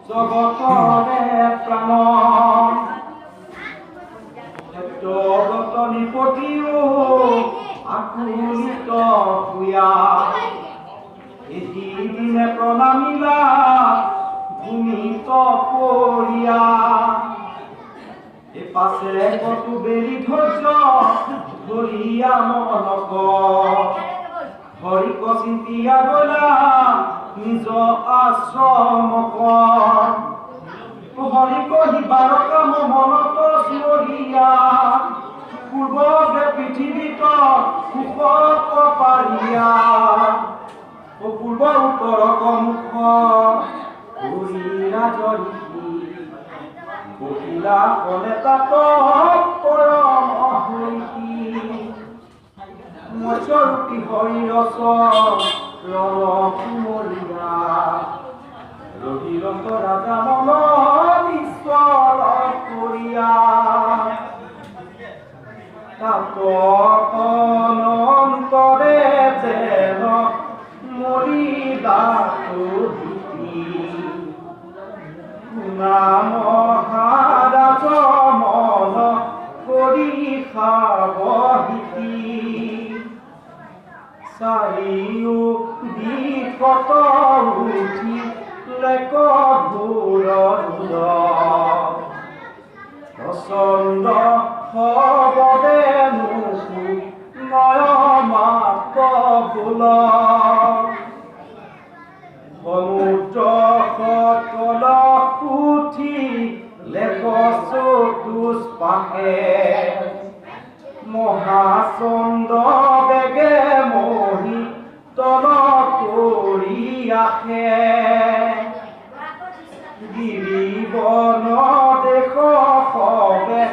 জগতৰে প্ৰাণ জগত নিপতিও আকুলিত ভূঞা এদিনে প্ৰণামিলা ভূমিত পৰিয়া এপাছে কতো বেলি ধৈৰ্য ধৰিয়া মনক হৰিক চিন্তিয়া গলা নিজ আশ্ৰমক হৰিক দিবাৰ কাম মনত চিঞৰিয়া পূৰ্বতে পৃথিৱীত সুখত পাৰিয়া পূৰ্ব উত্তৰক মুখ ঘূৰিলা জৰি কহিলা কলে তাত পৰম হৈতি মৎস্যৰূপী হৰিৰস ৰমৰীয়া ৰহিৰন্ত ৰাজা মন ঈশ্বৰ কৰিয়া তাত অনন্তৰে যেন মৰিলা নাম মহাৰাজ মন কৰি খাবহিতি চাৰিও দিশত উঠি লেক ঘূৰ প্ৰচণ্ড হবদে নুসু নয় মাত ফুল সমুদ্ৰ সকল উঠি লেক চতুষ্পাশে মহাচন্দ্ৰ বেগে মহি তল কৰি আহে গিৰিবন দেশ সবে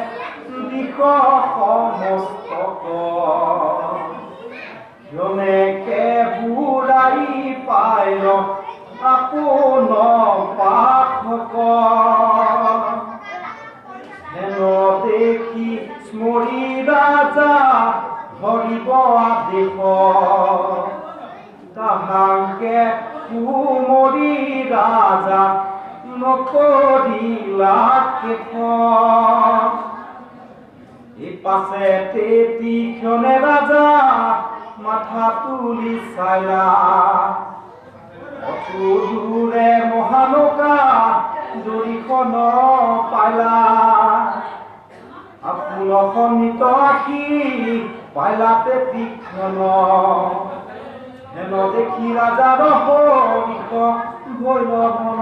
দিশ সমস্তক জনেকে বুৰাই পায় আপোন পাঠক হেন দেখি স্মৰি ৰাজা হৰিব আদেশ তাহাকে কুমৰি ৰাজা নকৰিলা কেশ এপাছে তেতিক্ষণে ৰাজা মাথা তুলি চাইলা অতুদূৰে মহানৌকা দৰিখন পাইলা আপোন সন্নিত আখি পাইলাতে তীক্ষ্ণ হেন দেখি ৰাজাৰ হৰিক ভৈল মন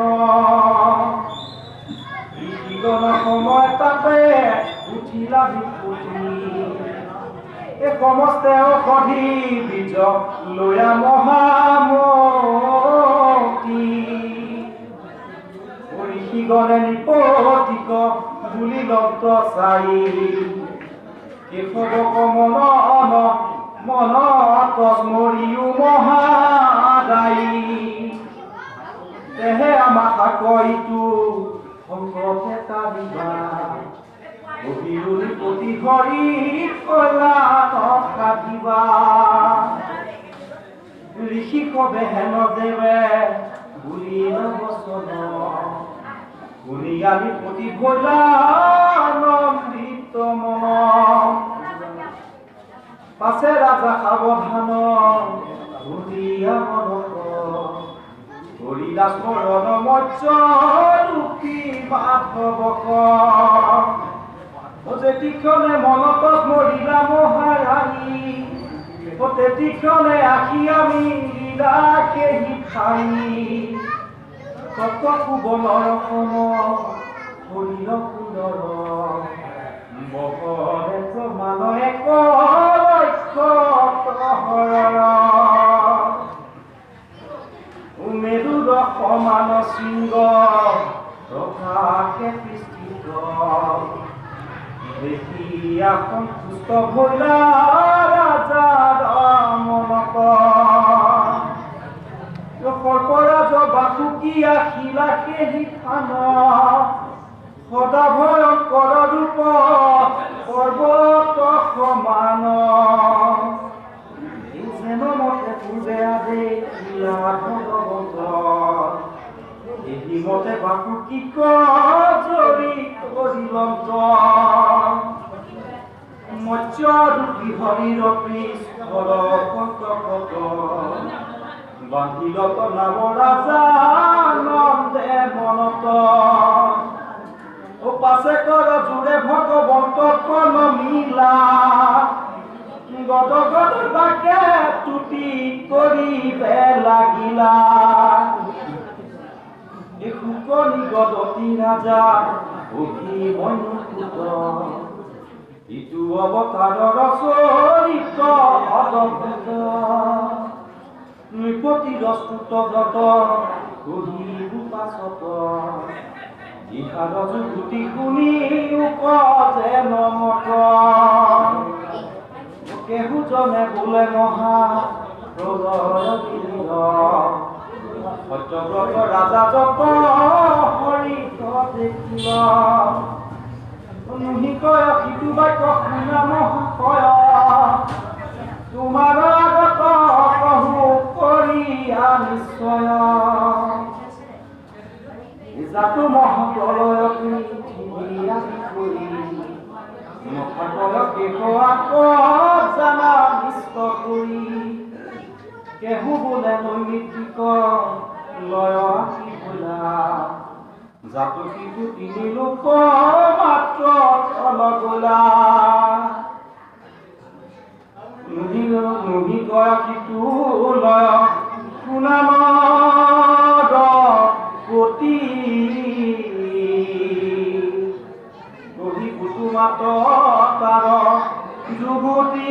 ঋষিগণ সময় তাতে উঠিলা বিপুতি এই সমস্তে ঔষধি বীজ লয়া মহামতি ঋষিগণে নিপতিক বুলি লব্ধ চাই কেশৱক মনত স্মৰিও মহাদায়ী তেহে আমাক কইটো সংকটে তাৰিবা অভিৰুপতি হৰি কল্যাণ সাধিবা ঋষি কবে হেন দেৱে বুলি নবচন শুনিয়ালি প্ৰতি ভোলা নন্দিত মন পাছে ৰাজা সাৱধান শুনিয়া মনক হৰিদাস স্মৰণ মৎস্য ৰূপী মাধৱক তেতিক্ষণে মনত মৰিলা মহাৰাণী তেতিক্ষণে আখি আমি লীলাকেহি ঠাই কত কুবলৰ সম হৰিল সুন্দৰ বহৰে প্ৰমাণ এক উমেৰুৰ সমান শৃংগ ৰথাকে পৃষ্ঠিত দেখিয়া সন্তুষ্ট ভৈলা ৰাজা মনক সৰ্পৰাজ বাসুকীয়া শিলাকেহি থান সদা ভয়ংকৰ ৰূপ পৰ্বত সমান যেন মতে পূজে আদে ভগৱন্ত এহিমতে বাসুকি কজৰি কৰিলন্ত মৎস্য দুটি হৰিৰ পৃষ্ঠৰ কণ্ঠকত বান্ধিলত নাম ৰাজা নন্দে মনত পাছে কৰ জোৰে ভগৱন্ত কন মিলা গদ গদ বাকে তুতি কৰিবে লাগিলা শুকনি গদতি ৰাজা অভিমন্যুত ইটো অৱতাৰৰ চৰিত্ৰ অদভূত নৃপতিৰ স্তুত ব্ৰত কহিবু পাছত ইহাৰ যুগুতি শুনি উপজে নমত কেহুজনে বোলে মহা প্ৰলয় বিলীন সত্যব্ৰত ৰাজা যত হৰিত দেখিল নুহিকয় সিটো বাক্য শুনা মহাশয় তোমাৰ আগত কহু কৰিয়া নিশ্চয় জাতু মহাপ্ৰলয় পৃথিৱী আদি কৰি মহাপ্ৰলয় কেহ আকৌ জানা নিষ্ট কৰি কেহু বোলে নৈমিত্ৰিক লয় আহি বোলা জাতু সিটো তিনি লোক মাত্ৰ তল গোলা নুহি কয় সিটো লয় সুনামদ গতি গহি কুটুমাত তাৰ যুগতি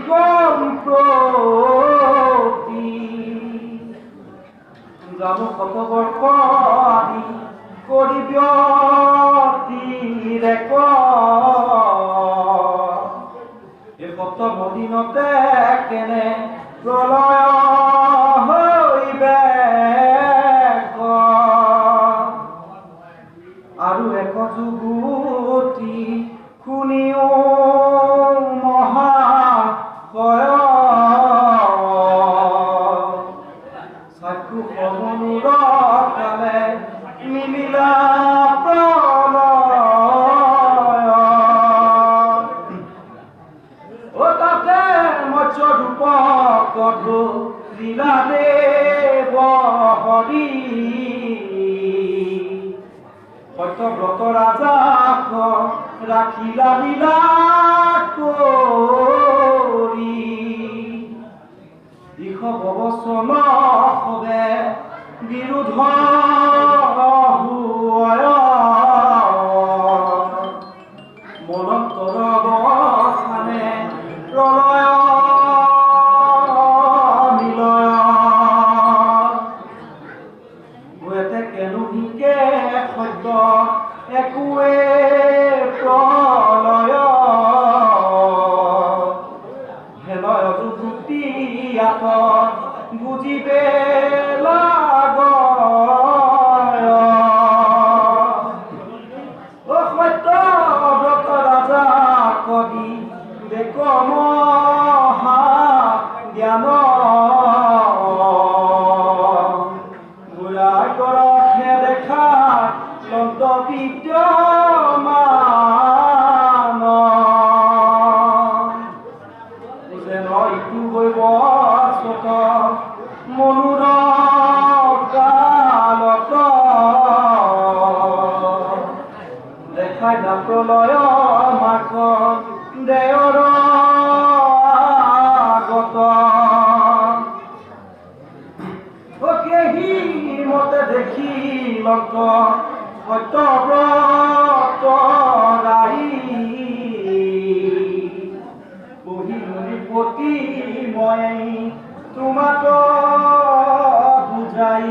সম্প্ৰতি যাব শত বৰ্ষ আদি কৰি ব্যতিৰে এই সপ্তম দিনতে কেনে প্ৰলয় হৈবে আৰু এক যুগতি শুনিও মহাশয় চাক্ষু সমনুৰ কালে মিলিলা প্ৰলয় ও তাতে মৎস্য ৰূপকত লীলা দেৱ হৰি সত্যব্ৰত ৰাজাক ৰাখিলা লীলা কৰি ইহ বচন হবে বিৰোধ মনন্তৰ অৱসানে প্ৰলয় মিলয় গোতে কেনুহিকে সত্য একোৱে প্ৰলয় হেলয় যুগুতি আত বুজিবে সত্যব্ৰত ৰাজা কবি দেখ মহা জ্ঞান বুঢ়া গৰখে দেখা লন্ত বিদ্যমান যেন ইটো হৈব চত মনুৰ কালত দেখাই না প্ৰলয় মাক দেয়ৰ আগত কেহি মতে দেখি লন্ত সত্যব্ৰত ৰাহি বহি নৃপতি মই তোমাক বুজাই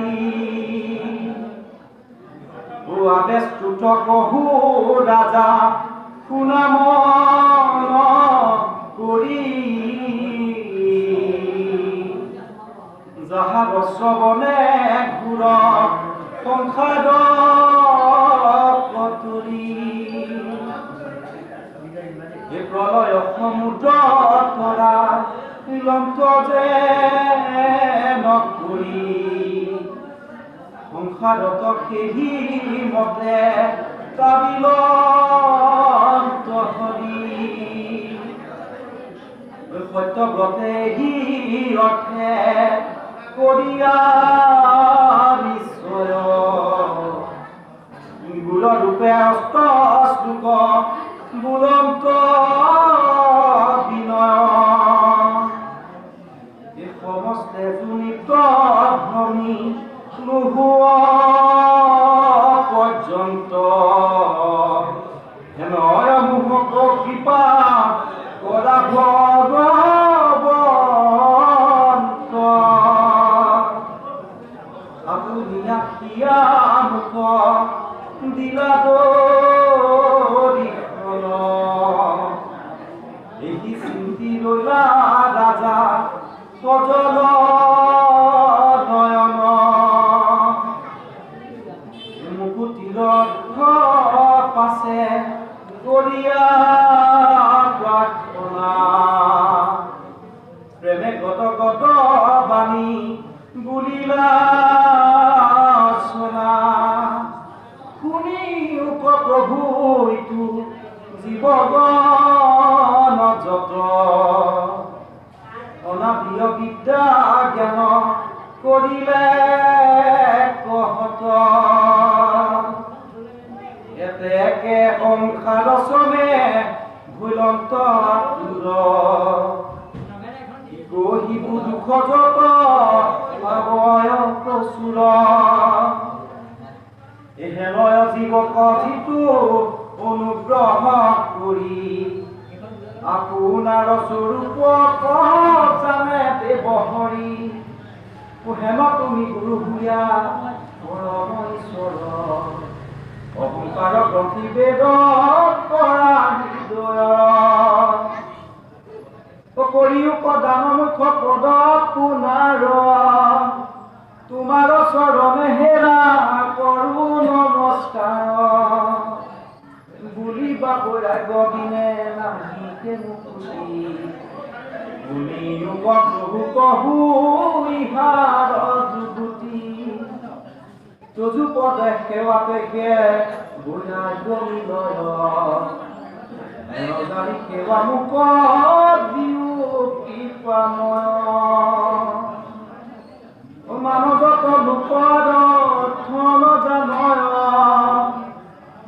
আবেষ্টুত কহু ৰাজা সুনাম কৰি যাহাৰ শ্ৰৱণে ঘূৰ সংসাৰ কতুৰি এই প্ৰলয় সমুদ্ৰ তৰা লন্ত যে নকৰি মুখাদত সেহি মতে কাবিলত হৰি সত্যব্ৰতে হি অৰ্থে কৰিয়া নিশ্চয় গুৰুৰূপে অস্ত শ্লোক বুলন্ত বিনয় এই সমস্তে জুনিত ভ্ৰমি নোহোৱা পৰ্যন্ত হেনয় মোহক কৃপা কৰা ভগৱন্ত আপুনি আখিয়া মুখ দিলা দৰিখন এই চিন্তি ললা ৰাজা সজল নয়ন মুকুতিৰ পাছে কৰিয়া প্ৰাৰ্থনা প্ৰেমে গত গত বাণী বুলিলা চনা শুনি উপ প্ৰভু ইটো জীৱগণ যত অনাপ্ৰিয় বিদ্যা জ্ঞান কৰিলে কহত এতে একে সংসাৰ ৰচনে ভুলন্ত আতুৰ কহিবু দুখ যত পাবয় প্ৰচুৰ এহেলয় জীৱক যিটো অনুগ্ৰহ কৰি আপোনাৰ স্বৰূপ জানে দেৱ হৰি হেন তুমি গুৰু ভূঞা পৰম ঈশ্বৰ অহংকাৰ গ্ৰন্থি বেদ কৰা হৃদয় কৰিও প্ৰদান মুখ্য পদ পুনৰ তোমাৰ চৰণে হেৰা কৰো নমস্কাৰ বুলিবা বৈৰাগ্য বিনে নাহিকে মুকুতি বুলিও প্ৰভু কহু ইহাৰ যুগুতি তজু পদে সেৱা পেকে বৈৰাগ্য বিনয় এনজাৰি সেৱা মুখ দিও কৃপাময় মানৱত লোকৰ ধন জানয়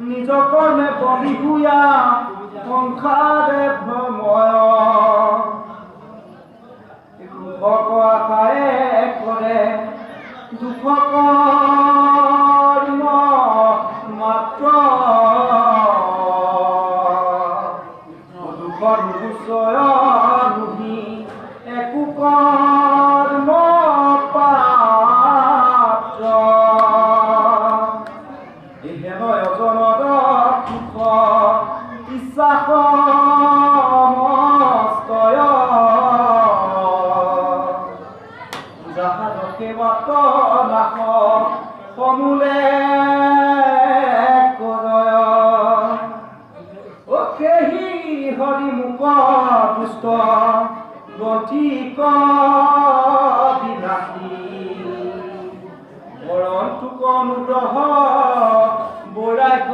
নিজ কৰ্মে বলি ভূঞা সংসাৰে ভ্ৰময় দুখক আশায়ে কৰে দুখ কৰ্ম মাত্ৰ দুখৰ নিশ্চয় নুহি একো কৰ্ম পাত্ৰ হেনয় জনদ সুখ ইচ্ছা সমস্তয় যাহাদ সেৱাত নাশ সমূলে কৰয় সেহি হৰি মুখ দুষ্ট গ্ৰন্থিক বিনাশী মৰণ তোক অনুগ্ৰহ বৈৰাগ্য